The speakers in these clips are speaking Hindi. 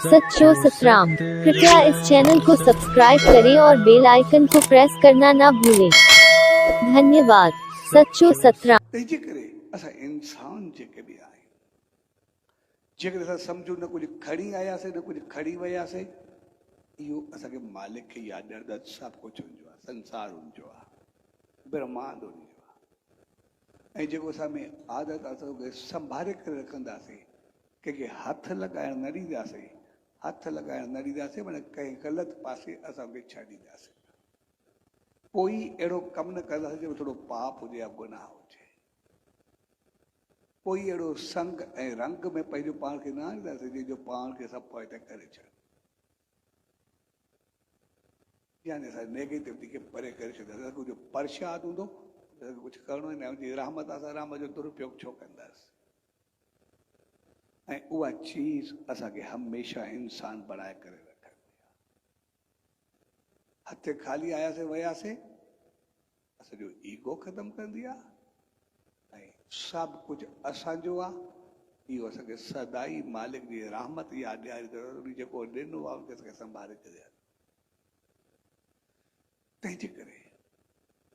सच्चो सतराम। कृपया इस चैनल को सब्सक्राइब करें और बेल आइकन को प्रेस करना ना भूलें। धन्यवाद। सच्चो सतराम। तंहिंजे करे असां इंसान जेके बि आहियूं, जेकॾहिं असां सम्झूं न कुझु खणी आयासीं न कुझु खणी वियासीं, इहो असांखे मालिक खे यादि ॾियण त सभु कुझु हुनजो आहे, संसार हुनजो आहे, ब्रह्मांड हुनजो आहे। ऐं जेको असां में आदत आहे असां संभाले करे रखंदासीं, कंहिंखे हथु लॻाइण न ॾींदासीं, हथु लॻाइण न ॾींदासीं माना कंहिं ग़लति पासे असांखे छॾींदासीं। कोई अहिड़ो कमु न कंदासीं जेको थोरो पाप हुजे या गुनाह हुजे। कोई अहिड़ो संग ऐं रंग में पंहिंजो पाण खे न आणींदासीं जंहिंजो पाण खे सभु पोइ करे छॾ, यानी असां नेगेटिविटी खे परे करे छॾींदासीं। कुझु प्रसाद हूंदो, कुझु करिणो ई न, हुनजी रहमत असां राम जो दुरुपयोग छो कंदासीं। ऐं उहा चीज़ असांखे हमेशह इंसान बणाए करे रखंदी आहे। हथ ख़ाली आयासीं वियासीं, असांजो ईगो ख़तमु कंदी आहे ऐं सभु कुझु असांजो आहे। इहो असांखे सदाई मालिक जी रहमत यादि ॾियारी, जेको ॾिनो आहे उनखे असांखे संभाले करे। तंहिंजे करे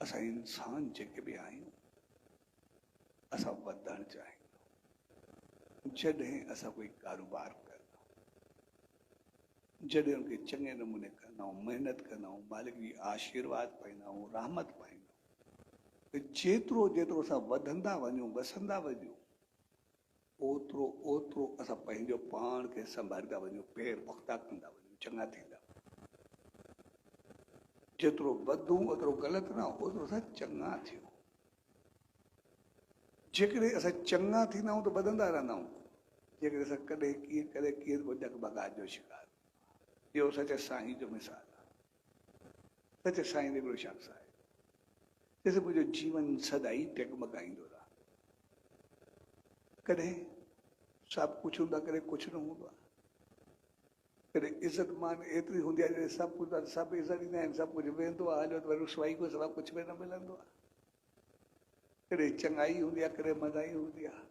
असां इंसान जेके बि आहियूं, असां वधणु चाहियूं। जॾहिं असां कोई कारोबार कंदा आहियूं, जॾहिं उनखे चङे नमूने कंदा आहियूं, महिनत कंदा आहियूं, मालिक जी आशीर्वाद पाईंदा आहियूं, रहमत पाईंदा आहियूं, जेतिरो जेतिरो असां वधंदा वञूं, वसंदा वञूं, ओतिरो ओतिरो असां पंहिंजो पाण खे संभालींदा वञूं, पेर पुख्ता कंदा वञूं, चङा थींदा। जेतिरो वधूं ओतिरो ग़लति न, ओतिरो असां चङा थियूं। जेकॾहिं असां चङा थींदा आहियूं त वधंदा रहंदा आहियूं। जेकॾहिं असां कॾहिं कीअं करे कीअं डगमगाहट जो शिकार। इहो सच साईं जो मिसाल आहे। सच साईं हिकिड़ो शख़्स आहे जैसे मुंहिंजो जीवन सदाई डगमगाईंदो रहा। कॾहिं सभु कुझु हूंदो आहे, कॾहिं कुझु न हूंदो आहे। कॾहिं इज़त मान एतिरी हूंदी आहे जॾहिं सभु कुझु आहे, सभु इज़त ॾींदा आहिनि, सभु कुझु वेंदो आहे, हलियो त वरी रुसवाई खां सवाइ कुझु बि न मिलंदो आहे। कॾहिं चङाई हूंदी आहे, कॾहिं मदाई हूंदी आहे।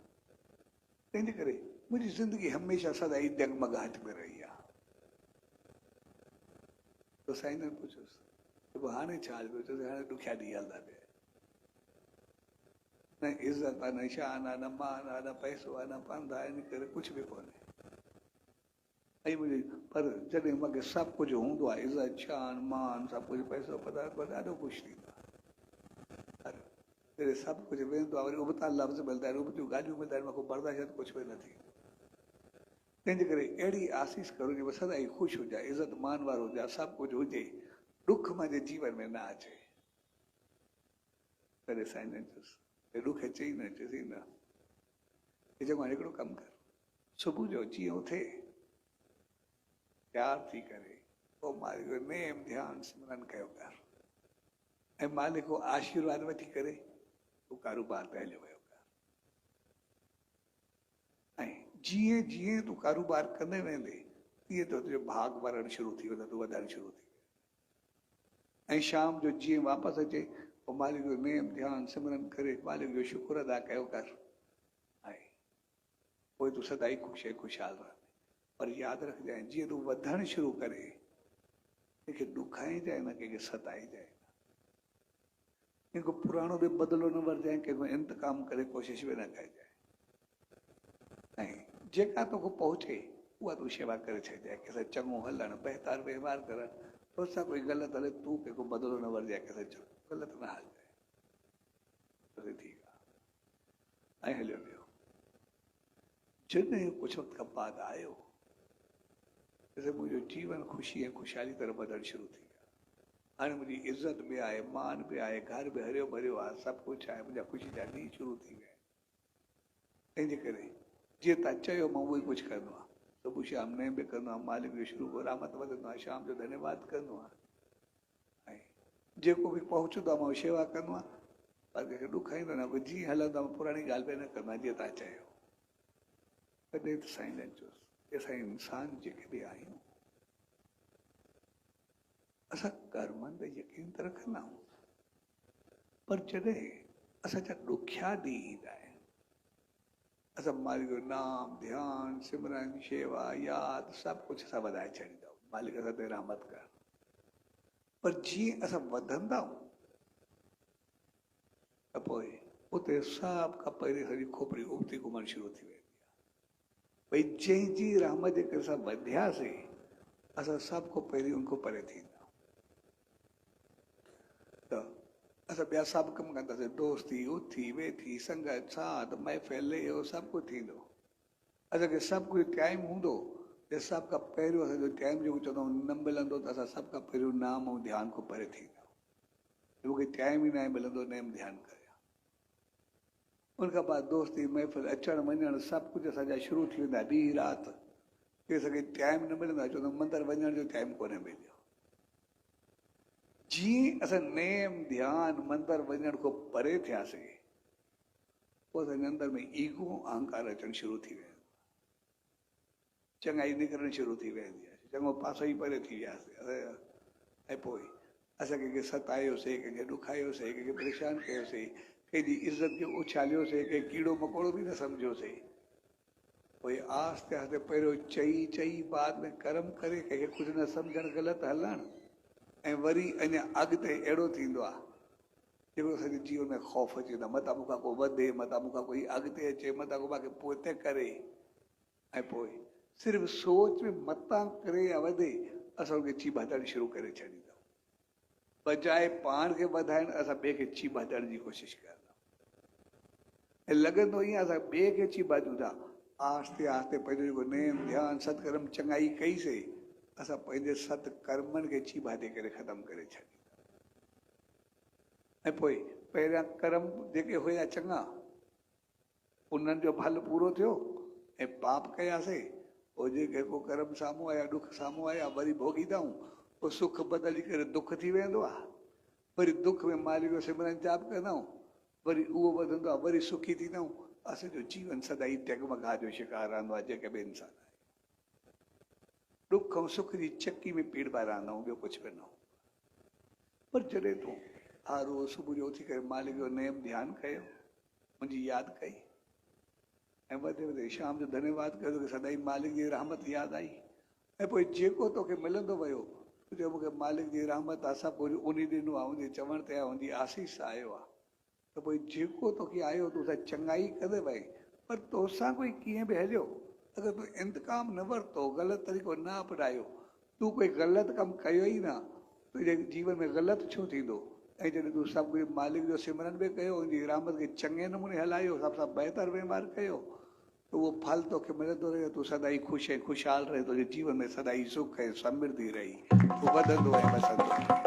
तंहिंजे करे मुंहिंजी ज़िंदगी हमेशह सदाई डगमगाहट में रही आहे। तो साईं ने पुछियोसि त हाणे छा हलियो? चयोसि हाणे ॾुखिया ॾींहं हलंदा पिया। न इज़त आहे, न शान आहे, न मान आहे, न पैसो आहे, न पंध आहे, इन करे कुझु बि कोन्हे। ऐं मुंहिंजी पर जॾहिं मूंखे सभु कुझु हूंदो आहे, इज़त शान मान सभु कुझु पैसो पदार्थ पर ॾाढो ख़ुशि थींदो आहे। जॾहिं सभु कुझु वेंदो आहे, वरी उबता लफ़्ज़ मिलंदा आहिनि, उबतियूं ॻाल्हियूं मिलंदा आहिनि, मूंखे बर्दाश्त कुझु बि न थींदो। तंहिंजे करे अहिड़ी आसीस करो जो सदाई ख़ुशि हुजे, इज़त मान वारो हुजे, सभु कुझु हुजे, ॾुख मुंहिंजे जीवन में न अचे। तॾहिं साईं ने चयुसि ॾुख अचे ई न, चयोसि न, हे चङो हिकिड़ो कमु कर, सुबुह जो जीअं उथे तयार थी करे पोइ मालिक जो नेम ध्यानु सिमरन कयो कर, ऐं मालिक जो आशीर्वाद वठी करे तूं कारोबार ते हलियो वियो कर। ऐं जीअं जीअं तूं कारोबार कंदे वेंदे तीअं तो तुंहिंजो भाग भरणु शुरू थी वेंदो, तूं वधणु शुरू थी वेंदो। ऐं शाम जो जीअं वापसि अचे पोइ मालिक जो नेम ध्यानु सिमरन करे मालिक जो शुक्र अदा कयो कर, ऐं पोइ तूं सदाई ख़ुशि ख़ुशहाल रह। पर यादि रखजांइ, जीअं तूं वधणु शुरू करे कंहिंखे ॾुखाइजांइ न, कंहिंखे सताइजांइ न, कंहिंखो पुराणो बि बदिलो न वठजांइ, कंहिंखो इंतकाम करे कोशिशि बि न कजांइ। ऐं जेका तोखे पहुचे उहा तूं शेवा करे छॾिजांइ। कंहिंसां चङो हलणु, बहितर व्यवहार करणु, तोसां कोई ग़लति हले तूं कंहिंखो बदिलो न वठजांइ, कंहिंसां ग़लति न हलजांइ। ठीकु आहे। ऐं हलियो वियो। जॾहिं कुझु वक़्त खां बाद आयो, जैसे मुंहिंजो जीवन ख़ुशी ऐं ख़ुशहाली तरफ़ वधणु शुरू थी वियो। हाणे मुंहिंजी इज़त बि आहे, मान बि आहे, घर बि हरियो भरियो आहे, सभु कुझु आहे, मुंहिंजा ख़ुशी जा ॾींहं शुरू थी विया आहिनि। तंहिंजे करे जीअं तव्हां चयो मां उहो ई कुझु कंदो आहियां। सुबुह शाम नेम बि कंदो आहियां, मालिक जो शुरू रहमत वधंदो आहे, शाम जो धन्यवाद कंदो आहियां, ऐं जेको बि पहुचंदो आहे मां शेवा कंदो आहियां। पर कंहिंखे ॾुखाईंदो न, जीअं हलंदो आहे पुराणी ॻाल्हि बि न कंदो आहियां जीअं तव्हां चयो। तॾहिं त साईं जन चयोसि असां इंसान जेके बि आहियूं, असां कर्मनि ते यकीन त रखंदा आहियूं, पर जॾहिं असांजा ॾुखिया ॾींहं ईंदा आहिनि, असां मालिक जो नाम ध्यान सिमरन शेवा याद सभु कुझु असां वधाए छॾींदा आहियूं मालिक असां ते रहमत कर। पर जीअं असां वधंदा आहियूं त पोइ उते सभु खां पहिरीं सॼी खोपड़ी उबती घुमणु शुरू थी वेंदी आहे। भई जंहिंजी रहमत जे करे असां वधियासीं असां सभु खां पहिरीं उनखां परे थींदा त असां ॿिया सभु कमु कंदासीं दोस्ती उथी वेठी संगत साथ महफ़िल इहो सभु कुझु थींदो। असांखे सभु कुझु टाइम हूंदो त सभु खां पहिरियों असांजो टाइम जेको चवंदा आहियूं न मिलंदो त असां सभु खां पहिरियों नाम ऐं ध्यानु खां परे थींदा। मूंखे टाइम ई न मिलंदो नेम ध्यानु करियां। उनखां बाद दोस्ती महफ़िल अचणु वञणु सभु कुझु असांजा शुरू थी वेंदा ॾींहुं राति की असांखे टाइम न मिलंदो चवंदा मंदरु वञण जो टाइम कोन्हे मिलियो। जीअं असां नेम ध्यानु मंदरु वञण खां परे थियासीं पोइ असांजे अंदरि में ईगो अहंकार अचणु शुरू थी वेंदो। चङाई निकिरणु शुरू थी वेंदी आहे चङो पासो ई परे थी वियासीं। ऐं पोइ असां कंहिंखे सतायोसीं कंहिंखे ॾुखायोसीं कंहिंखे परेशान कयोसीं कंहिंजी इज़त खे उछालियोसीं कंहिं कीड़ो मकोड़ो बि न सम्झोसीं। पोइ आस्ते आस्ते पहिरियों चई चई बाद में कर्म करे कंहिंखे कुझु न सम्झणु ग़लति हलणु ऐं वरी अञा अॻिते अहिड़ो थींदो आहे जेको असांजे जीवन में ख़ौफ़ अची वेंदो आहे मतां मूंखां को वधे मतां मूंखां कोई अॻिते अचे मतां को मूंखे पोइ करे। ऐं पोइ सिर्फ़ु सोच में मतां करे या वधे असां उनखे चीबातणु शुरू करे छॾींदा आहियूं। बजाए पाण खे वधाइण असां ॿिए खे चीबातण जी कोशिशि कंदा ऐं लॻंदो ईअं असां ॿिए खे चीबातूं था। आस्ते आस्ते पंहिंजो जेको नेम ध्यानु सत्कर्म चङाई कईसीं असां पंहिंजे सत कर्मनि खे चीबाते करे ख़तमु करे छॾींदा। ऐं पोइ पहिरियां कर्म जेके हुया चङा उन्हनि जो फल पूरो थियो ऐं पाप कयासीं पोइ जेके को कर्म साम्हूं आया ॾुख साम्हूं आया वरी भोॻींदा आहियूं पोइ सुख बदिली करे दुख थी वेंदो आहे। वरी दुख में मालिक जो सिमरन जाप कंदा आहियूं वरी उहो वधंदो आहे वरी सुखी थींदा आहियूं। असांजो जीवन सदाई टगमगा जो शिकार रहंदो आहे जेके बि इंसान आहे। दुख ऐं सुख जी चकी में पीड़बा रहंदा आहियूं ॿियो कुझु बि न। पर जॾहिं तूं हर रोज़ सुबुह जो उथी करे मालिक जो नेम ध्यानु कयो मुंहिंजी यादि कई ऐं वधे वधे शाम जो धन्यवाद कयो की सदाई मालिक जी रहमत यादि आई ऐं पोइ जेको तोखे मिलंदो वियो तुंहिंजो मूंखे मालिक जी रहमत आहे सभु कुझु उन ॾिनो आहे उनजे चवण ते आहे उनजी आसीस आयो आहे त पोइ जेको तोखे आयो तूं त चङाई कंदे वई पर तोसां कोई कीअं बि हलियो अगरि तूं इंतकाम न वरितो ग़लति तरीक़ो न अपनायो तूं कोई ग़लति कमु कयो ई न तुंहिंजे जीवन में ग़लति छो थींदो। ऐं जॾहिं तूं सभु कुझु मालिक जो सिमरन बि कयो उनजी रहमत खे चङे नमूने हलायो सभ सां बहितर वहिंवार कयो त उहो फल तोखे मिलंदो रहे तूं सदाई ख़ुशि ऐं ख़ुशहाल रहे तुंहिंजे जीवन में सदाई सुख ऐं समृद्धि रही तूं वधंदो ऐं वसंदो।